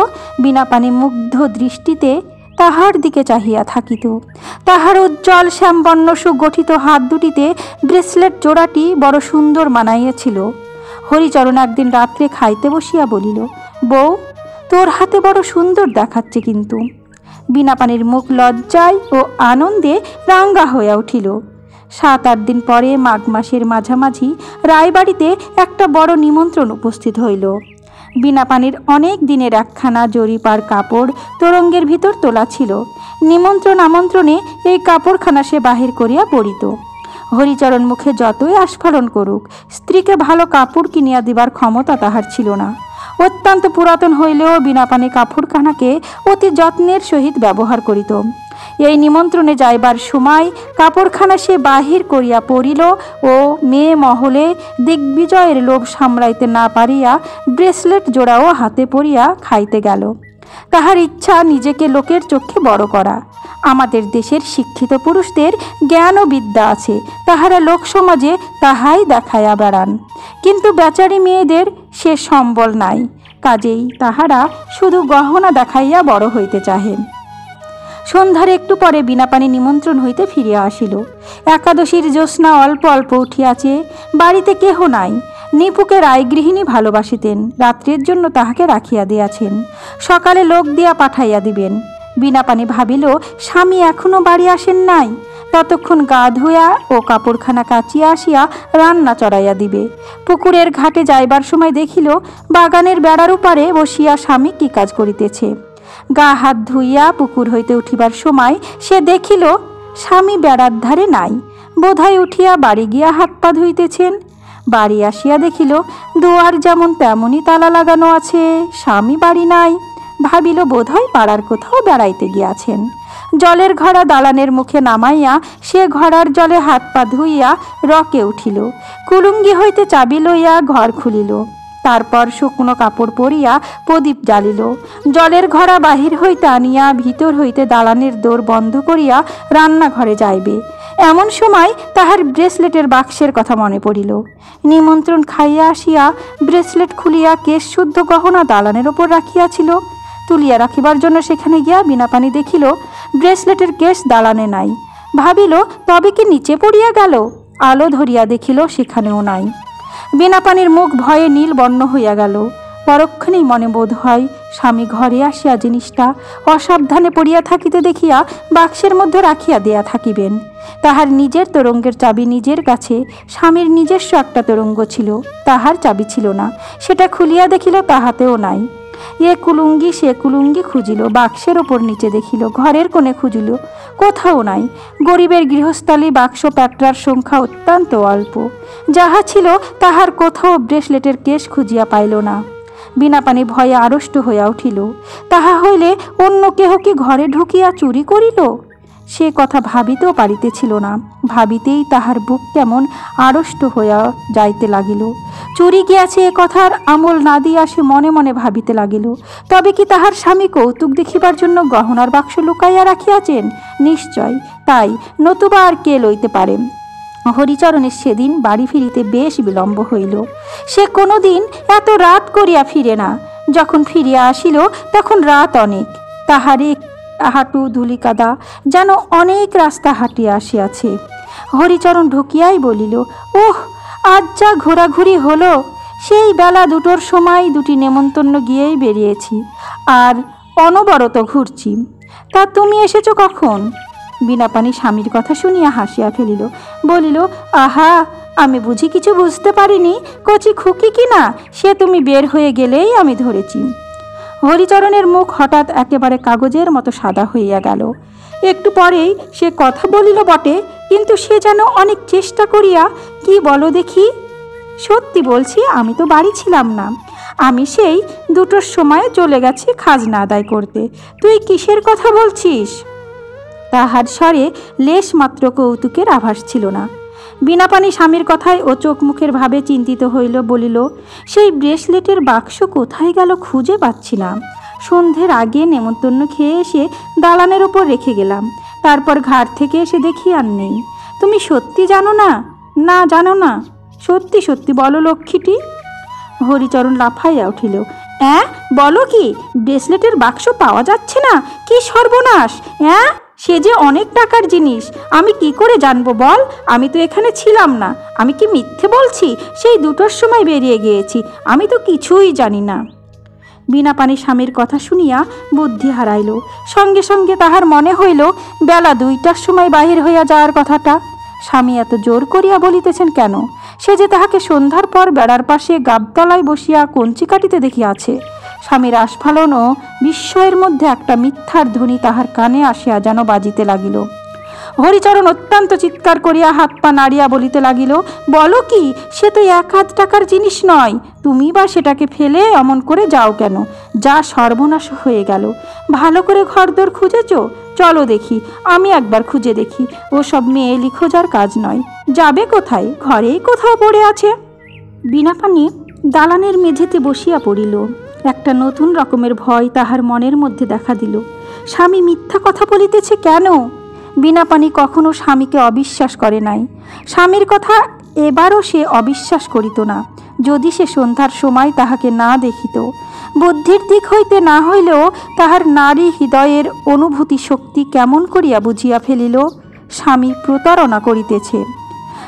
বিনাপানি মুগ্ধ দৃষ্টিতে তাহার দিকে চাহিয়া থাকিত। তাহার উজ্জ্বল শ্যামবর্ণ সুগঠিত হাত দুটিতে ব্রেসলেট জোড়াটি বড় সুন্দর মানাইয়াছিল। হরিচরণ একদিন রাত্রে খাইতে বসিয়া বলিল, বউ, তোর হাতে বড় সুন্দর দেখাচ্ছে কিন্তু। বিনাপানির মুখ লজ্জায় ও আনন্দে রাঙ্গা হয়ে উঠিল। 7-8 দিন পরে মাঘ মাসের মাঝামাঝি রায়বাড়িতে একটা বড় নিমন্ত্রণ উপস্থিত হইল। বিনাপানির অনেক দিনের একখানা জরিপার কাপড় তোরঙ্গের ভিতর তোলা ছিল। নিমন্ত্রণ আমন্ত্রণে এই কাপড়খানা সে বাহির করিয়া পড়িত। হরিচরণ মুখে যতই আস্ফালন করুক, স্ত্রীকে ভালো কাপড় কিনিয়া দিবার ক্ষমতা তাহার ছিল না। অত্যন্ত পুরাতন হইলেও বিনাপানি কাপড়খানাকে অতি যত্নের সহিত ব্যবহার করিত। এই নিমন্ত্রণে যাইবার সময় কাপড়খানা সে বাহির করিয়া পড়িল ও মেয়ে মহলে দিগ্বিজয়ের লোভ সামলাইতে না পারিয়া ব্রেসলেট জোড়াও হাতে পরিয়া খাইতে গেল। তাহার ইচ্ছা নিজেকে লোকের চক্ষে বড় করা। আমাদের দেশের শিক্ষিত পুরুষদের জ্ঞান ও বিদ্যা আছে, তাহারা লোক সমাজে তাহাই দেখাইয়া বেড়ান, কিন্তু বেচারি মেয়েদের সে সম্বল নাই। কাজেই তাহারা শুধু গহনা দেখাইয়া বড় হইতে চাহেন। সন্ধ্যার একটু পরে বিনাপানি নিমন্ত্রণ হইতে ফিরিয়া আসিল। একাদশীর জ্যোৎস্না অল্প অল্প উঠিয়াছে, বাড়িতে কেহ নাই। নিপুকে রায়গৃহিণী ভালোবাসিতেন, রাত্রের জন্য তাহাকে রাখিয়া দিয়াছেন, সকালে লোক দিয়া পাঠাইয়া দিবেন। বিনাপানি ভাবিল স্বামী এখনো বাড়ি আসেন নাই, ততক্ষণ গা ধুয়া ও কাপড়খানা কাচিয়া আসিয়া রান্না চড়াইয়া দিবে। পুকুরের ঘাটে যাইবার সময় দেখিল বাগানের বেড়ার উপারে বসিয়া স্বামী কি কাজ করিতেছে। গা হাত ধুইয়া পুকুর হইতে উঠিবার সময় সে দেখিল স্বামী বেড়ার ধারে নাই, বোধহয় উঠিয়া বাড়ি গিয়া হাত পা ধুইতেছেন। বাড়ি আসিয়া দেখিল দুয়ার যেমন তেমনই তালা লাগানো আছে, স্বামী বাড়ি নাই। ভাবিল বোধহয় পাড়ার কোথাও বেড়াইতে গিয়াছেন। জলের ঘড়া দালানের মুখে নামাইয়া সে ঘড়ার জলে হাত পা ধুইয়া রকে উঠিল, কুলুঙ্গি হইতে চাবি লইয়া ঘর খুলিল। তারপর শুকনো কাপড় পরিয়া প্রদীপ জ্বালিল। জলের ঘড়া বাহির হইতে আনিয়া ভিতর হইতে দালানের দোর বন্ধ করিয়া রান্নাঘরে যাইবে। এমন সময় তাহার ব্রেসলেটের বাক্সের কথা মনে পড়িল। নিমন্ত্রণ খাইয়া আসিয়া ব্রেসলেট খুলিয়া কেশ শুদ্ধ গহনা দালানের ওপর রাখিয়াছিল। তুলিয়া রাখিবার জন্য সেখানে গিয়া বিনাপানি দেখিল ব্রেসলেটের কেশ দালানে নাই। ভাবিল তবে কি নিচে পড়িয়া গেল? আলো ধরিয়া দেখিল সেখানেও নাই। বিনাপানির মুখ ভয়ে নীল বর্ণ হইয়া গেল। পরক্ষণেই মনে বোধ হয় স্বামী ঘরে আসিয়া জিনিসটা অসাবধানে পড়িয়া থাকিতে দেখিয়া বাক্সের মধ্যে রাখিয়া দেয়া থাকিবেন। তাহার নিজের তোরঙ্গের চাবি নিজের কাছে, স্বামীর নিজস্ব একটা তোরঙ্গ ছিল, তাহার চাবি ছিল না। সেটা খুলিয়া দেখিল তাহাতেও নাই। এ কুলুঙ্গি সে কুলুঙ্গি খুঁজিল, বাক্সের ওপর নিচে দেখিল, ঘরের কোণে খুঁজিল, কোথাও নাই। গরিবের গৃহস্থালী বাক্স প্যাটরার সংখ্যা অত্যন্ত অল্প। যাহা ছিল তাহার কোথাও ব্রেসলেটের কেশ খুঁজিয়া পাইল না। বিনাপানি ভয়ে আড়ষ্ট হইয়া উঠিল। তাহা হইলে অন্য কেহ কি ঘরে ঢুকিয়া চুরি করিল? সে কথা ভাবিতেও পারিতেছিল না। ভাবিতেই তাহার বুক কেমন আড়ষ্ট হইয়া যাইতে লাগিল। চুরি গিয়াছে এ কথার আমল না দিয়া সে মনে মনে ভাবিতে লাগিল, তবে কি তাহার স্বামী কৌতুক দেখিবার জন্য গহনার বাক্স লুকাইয়া রাখিয়াছেন? নিশ্চয় তাই, নতুবা আর কে লইতে পারে। হরিচরণের সেদিন বাড়ি ফিরিতে বেশ বিলম্ব হইল। সে কোনোদিন এত রাত করিয়া ফিরে না। যখন ফিরিয়া আসিল তখন রাত অনেক। তাহারে হাঁটু ধুলিকাদা যেন অনেক রাস্তা হাঁটিয়া আসিয়াছে। হরিচরণ ঢুকিয়াই বলিল, ওহ, আজ যা ঘোরাঘুরি হলো! সেই বেলা 2টোর সময় 2টি নেমন্তন্ন গিয়েই বেরিয়েছি, আর অনবরত ঘুরছি। তা তুমি এসেছ কখন? বিনাপানি স্বামীর কথা শুনিয়া হাসিয়া ফেলিল, বলিল, আহা, আমি বুঝি কিছু বুঝতে পারিনি? কচি খুকি কিনা, সে তুমি বের হয়ে গেলেই আমি ধরেছি। হরিচরণের মুখ হঠাৎ একেবারে কাগজের মতো সাদা হইয়া গেল। একটু পরেই সে কথা বলিল বটে, কিন্তু সে যেন অনেক চেষ্টা করিয়া, কি বলো দেখি? সত্যি বলছি, আমি তো বাড়ি ছিলাম না। আমি সেই 2টোর সময় চলে গেছি খাজনা আদায় করতে। তুই কিসের কথা বলছিস? তাহার স্বরে লেশ মাত্র কৌতুকের আভাস ছিল না। বিনাপানি স্বামীর কথায় ও চোখ মুখের ভাবে চিন্তিত হইল, বলিল, সেই ব্রেসলেটের বাক্স কোথায় গেল খুঁজে পাচ্ছি না। সন্ধ্যের আগে নেমন্তন্ন খেয়ে এসে দালানের ওপর রেখে গেলাম, তারপর ঘাট থেকে এসে দেখি আর নেই। তুমি সত্যি জানো না? না, জানো না? সত্যি সত্যি বলো লক্ষ্মীটি। হরিচরণ লাফাইয়া উঠিল, বলো কি? ব্রেসলেটের বাক্স পাওয়া যাচ্ছে না? কি সর্বনাশ! সে যে অনেক টাকার জিনিস, আমি কি করে জানবো বল? আমি তো এখানে ছিলাম না। আমি কি মিথ্যে বলছি? সেই 2টোর সময় বেরিয়ে গিয়েছি, আমি তো কিছুই জানি না। বিনাপানি স্বামীর কথা শুনিয়া বুদ্ধি হারাইল। সঙ্গে সঙ্গে তাহার মনে হইল বেলা 2টার সময় বাহির হইয়া যাওয়ার কথাটা স্বামী এত জোর করিয়া বলিতেছেন কেন? সে যে তাহাকে সন্ধ্যার পর বেড়ার পাশে গাবতলায় বসিয়া কঞ্চি কাটিতে দেখিয়াছে। স্বামীর আস্ফালন ও বিস্ময়ের মধ্যে একটা মিথ্যার ধ্বনি তাহার কানে আসিয়া যেন বাজিতে লাগিল। হরিচরণ অত্যন্ত চিৎকার করিয়া হাত পা নাড়িয়া বলিতে লাগিল, বলো কি, সে তো 1 টাকার জিনিস নয়, তুমি বা সেটাকে ফেলে অমন করে যাও কেন? যা সর্বনাশ হয়ে গেল। ভালো করে ঘরদোর খুঁজেছ? চলো দেখি, আমি একবার খুঁজে দেখি। ও সব মেয়েলি খোঁজার কাজ নয়। যাবে কোথায়? ঘরেই কোথাও পড়ে আছে। বিনাপানি দালানের মেঝেতে বসিয়া পড়িল। একটা নতুন রকমের ভয় তাহার মনের মধ্যে দেখা দিল। স্বামী মিথ্যা কথা বলিতেছে কেন? বিনাপানি কখনো স্বামীকে অবিশ্বাস করে নাই। স্বামীর কথা এবারও সে অবিশ্বাস করিত না, যদি সে সন্ধ্যার সময় তাহাকে না দেখিত। বুদ্ধির দিক হইতে না হইলেও তাহার নারী হৃদয়ের অনুভূতি শক্তি কেমন করিয়া বুঝিয়া ফেলিল স্বামী প্রতারণা করিতেছে।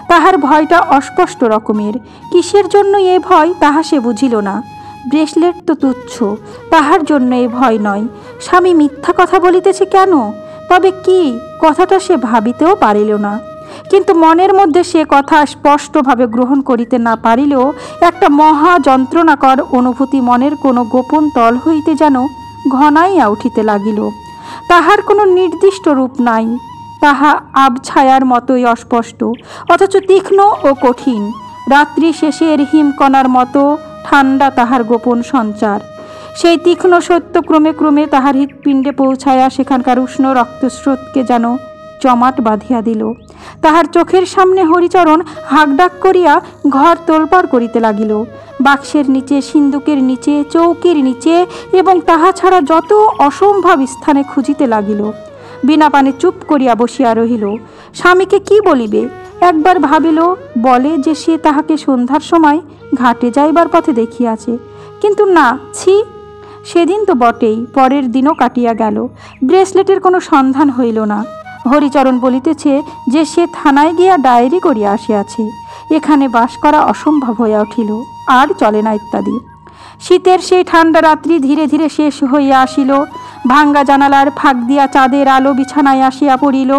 তাহার ভয়টা অস্পষ্ট রকমের। কিসের জন্য এ ভয় তাহা সে বুঝিল না। ব্রেসলেট তো তুচ্ছ, তাহার জন্য এ ভয় নয়। স্বামী মিথ্যা কথা বলিতেছে কেন? তবে কি? কথাটা সে ভাবিতেও পারিল না। কিন্তু মনের মধ্যে সে কথা স্পষ্টভাবে গ্রহণ করিতে না পারিলেও একটা মহা যন্ত্রণাকর অনুভূতি মনের কোনো গোপন তল হইতে যেন ঘনাইয়া উঠিতে লাগিল। তাহার কোনো নির্দিষ্ট রূপ নাই, তাহা আবছায়ার মতোই অস্পষ্ট, অথচ তীক্ষ্ণ ও কঠিন। রাত্রি শেষের হিমকণার মতো ঠান্ডা তাহার গোপন সঞ্চার। সেই তীক্ষ্ণ সত্য ক্রমে ক্রমে তাহার হৃৎপিণ্ডে পৌঁছায়া সেখানকার উষ্ণ রক্তস্রোতকে যেন জমাট বাঁধিয়া দিল। তাহার চোখের সামনে হরিচরণ হাঁকডাক করিয়া ঘর তোলপাড় করিতে লাগিল। বাক্সের নিচে, সিন্দুকের নিচে, চৌকির নিচে এবং তাহা ছাড়া যত অসম্ভব স্থানে খুঁজিতে লাগিল। বিনাপানি চুপ করিয়া বসিয়া রহিল। স্বামীকে কি বলিবে? একবার ভাবিল, বলে যে সে তাহাকে সন্ধ্যার সময় ঘাটে যাইবার পথে দেখিয়াছে। কিন্তু না, ছি, সেদিন তো বটেই, পরের দিনও কাটিয়া গেল, ব্রেসলেটের কোনো সন্ধান হইল না। হরিচরণ বলিতেছে যে সে থানায় গিয়া ডায়েরি করিয়া আসিয়াছে, এখানে বাস করা অসম্ভব হইয়া উঠিল, আর চলে না, ইত্যাদি। শীতের সেই ঠান্ডা রাত্রি ধীরে ধীরে শেষ হইয়া আসিল। ভাঙ্গা জানালার ফাঁক দিয়া চাঁদের আলো বিছানায় আসিয়া পড়িল।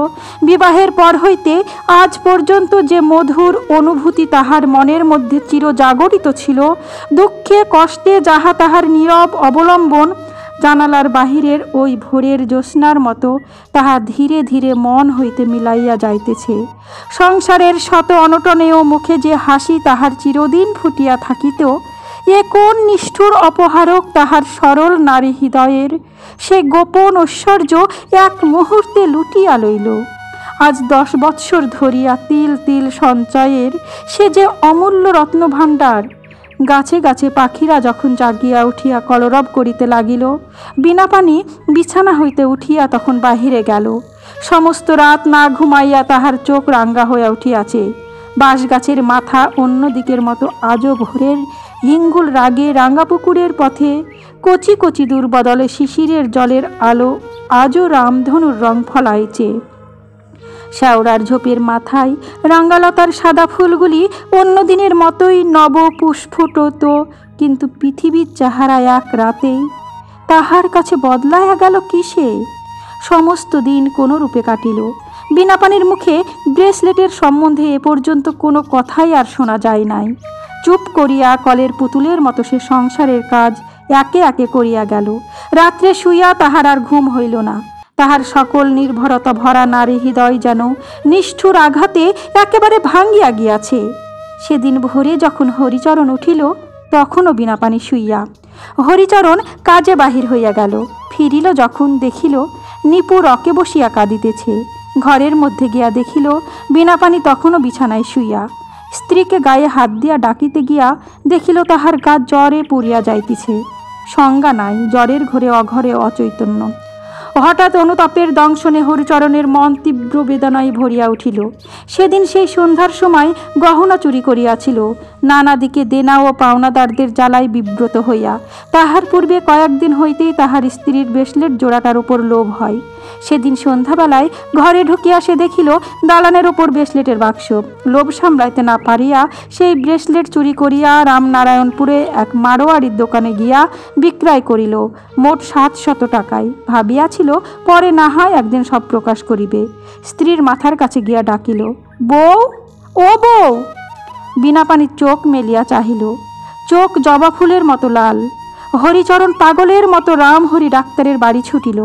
বিবাহের পর হইতে আজ পর্যন্ত যে মধুর অনুভূতি তাহার মনের মধ্যে চিরজাগরিত ছিল, দুঃখে কষ্টে যাহা তাহার নীরব অবলম্বন, জানালার বাহিরের ওই ভোরের জ্যোৎস্নার মতো তাহা ধীরে ধীরে মন হইতে মিলাইয়া যাইতেছে। সংসারের শত অনটনেও মুখে যে হাসি তাহার চিরদিন ফুটিয়া থাকিত, এ কোন নিষ্ঠুর অপহারক তাহার সরল নারী হৃদয়ের সে গোপন ঐশ্বর্য এক মুহূর্তে লুটিয়া লইল। আজ 10 বৎসর ধরিয়া তিল তিল সঞ্চয়ের সে যে অমূল্য রত্নভাণ্ডার। গাছে গাছে পাখিরা যখন জাগিয়া উঠিয়া কলরব করিতে লাগিল, বিনাপানি বিছানা হইতে উঠিয়া তখন বাহিরে গেল। সমস্ত রাত না ঘুমাইয়া তাহার চোখ রাঙ্গা হইয়া উঠিয়াছে। বাঁশগাছের মাথা অন্য দিকের মতো আজও ভোরের হিঙ্গুল রাগে রাঙ্গাপুকুরের পথে কচি কচি দুর্বদলে শিশিরের জলের আলো আজও রামধনুর রং ফলাইছে। শ্যাওড়ার ঝোপের মাথায় রাঙ্গালতার সাদা ফুলগুলি অন্য দিনের মতোই নব পুষ্ফুটত, কিন্তু পৃথিবীর চেহারা এক রাতেই তাহার কাছে বদলাইয়া গেল কিসে? সমস্ত দিন কোনো রূপে কাটিল। বিনাপানির মুখে ব্রেসলেটের সম্বন্ধে এ পর্যন্ত কোনো কথাই আর শোনা যায় নাই। চুপ করিয়া কলের পুতুলের মতো সে সংসারের কাজ একে একে করিয়া গেল। রাত্রে শুইয়া তাহার আর ঘুম হইল না। তাহার সকল নির্ভরতা ভরা নারী হৃদয় যেন নিষ্ঠুর আঘাতে একেবারে ভাঙ্গিয়া গিয়াছে। সেদিন ভোরে যখন হরিচরণ উঠিল, তখনও বিনাপানি শুইয়া। হরিচরণ কাজে বাহির হইয়া গেল। ফিরিল যখন, দেখিল নিপু রকে বসিয়া কাঁদিতেছে। ঘরের মধ্যে গিয়া দেখিল বিনাপানি তখনও বিছানায় শুইয়া। স্ত্রীকে গায়ে হাত দিয়া ডাকিতে গিয়া দেখিল তাহার গা জ্বরে পুড়িয়া যাইতেছে। সংজ্ঞা নাই, জ্বরের ঘরে অঘরে অচৈতন্য। হঠাৎ অনুতাপের দংশনে হরিচরণের মন তীব্র বেদনায় ভরিয়া উঠিল। সেদিন সেই সন্ধ্যার সময় গহনা চুরি করিয়াছিল, নানা দিকে দেনা ও পাওনাদারদের জ্বালায় বিব্রত হইয়া তাহার পূর্বে কয়েকদিন হইতেই তাহার স্ত্রীর ব্রেসলেট জোড়াটার উপর লোভ হয়। সেদিন সন্ধ্যাবেলায় ঘরে ঢুকিয়া সে দেখিল দালানের ওপর ব্রেসলেটের বাক্স। লোভ সামলাইতে না পারিয়া সেই ব্রেসলেট চুরি করিয়া রামনারায়ণপুরে এক মারোয়ারির দোকানে গিয়া বিক্রয় করিল মোট 700 টাকায়। ভাবিয়াছিল পরে না হয় একদিন সব প্রকাশ করিবে। স্ত্রীর মাথার কাছে গিয়া ডাকিল, বউ, ও বউ। বিনাপানির চোখ মেলিয়া চাহিল, চোখ জবা ফুলের মতো লাল। হরিচরণ পাগলের মতো রামহরি ডাক্তারের বাড়ি ছুটিল।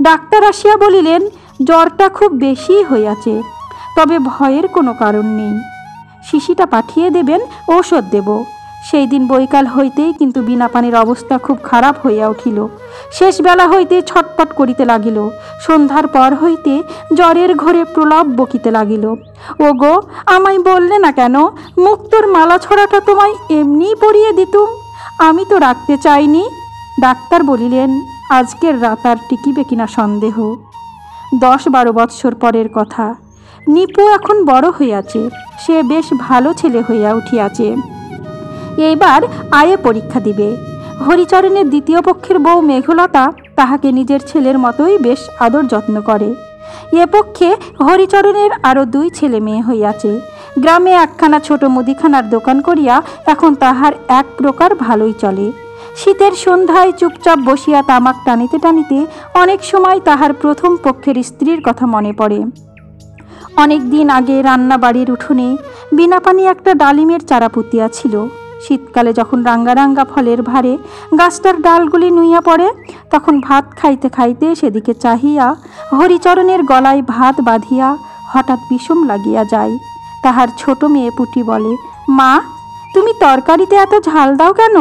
ডাক্তার আসিয়া বলিলেন, জ্বরটা খুব বেশি হইয়াছে, তবে ভয়ের কোনো কারণ নেই। শিশিটা পাঠিয়ে দেবেন, ঔষধ দেব। সেই দিন বৈকাল হইতেই কিন্তু বিনাপানির অবস্থা খুব খারাপ হইয়া উঠিল। শেষ বেলা হইতে ছটপট করিতে লাগিল। সন্ধ্যার পর হইতে জ্বরের ঘোরে প্রলাপ বকিতে লাগিল। ওগো, আমায় বললে না কেন? মুক্তোর মালা ছড়াটা তোমায় এমনিই পরিয়ে দিতুম, আমি তো রাখতে চাইনি। ডাক্তার বলিলেন, আজকের রাত আর টিকিবে কিনা সন্দেহ। 10-12 বৎসর পরের কথা। নিপু এখন বড় হইয়াছে, সে বেশ ভালো ছেলে হইয়া উঠিয়াছে। এইবার আয়ে পরীক্ষা দিবে। হরিচরণের দ্বিতীয় পক্ষের বউ মেঘলতা তাহাকে নিজের ছেলের মতোই বেশ আদর যত্ন করে। এ পক্ষে হরিচরণের আরও 2 ছেলে মেয়ে হইয়াছে। গ্রামে একখানা ছোট মুদিখানার দোকান করিয়া এখন তাহার এক প্রকার ভালোই চলে। শীতের সন্ধ্যায় চুপচাপ বসিয়া তামাক টানিতে টানিতে অনেক সময় তাহার প্রথম পক্ষের স্ত্রীর কথা মনে পড়ে। অনেক দিন আগে রান্নাবাড়ির উঠোনে বিনাপানি একটা ডালিমের চারা পুঁতিয়া ছিল। শীতকালে যখন রাঙ্গা রাঙ্গা ফলের ভারে গাছটার ডালগুলি নুইয়া পড়ে, তখন ভাত খাইতে খাইতে সেদিকে চাহিয়া হরিচরণের গলায় ভাত বাঁধিয়া হঠাৎ বিষম লাগিয়া যায়। তাহার ছোট মেয়ে পুটি বলে, মা, তুমি তরকারিতে এত ঝাল দাও কেন?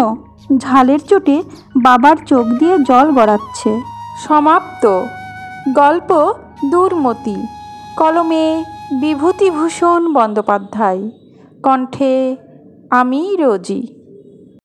ঝালের চোটে বাবার চোখ দিয়ে জল গড়াচ্ছে। সমাপ্ত। গল্প দুর্মতি। কলমে বিভূতিভূষণ বন্দ্যোপাধ্যায়, কণ্ঠে আমি রোজি।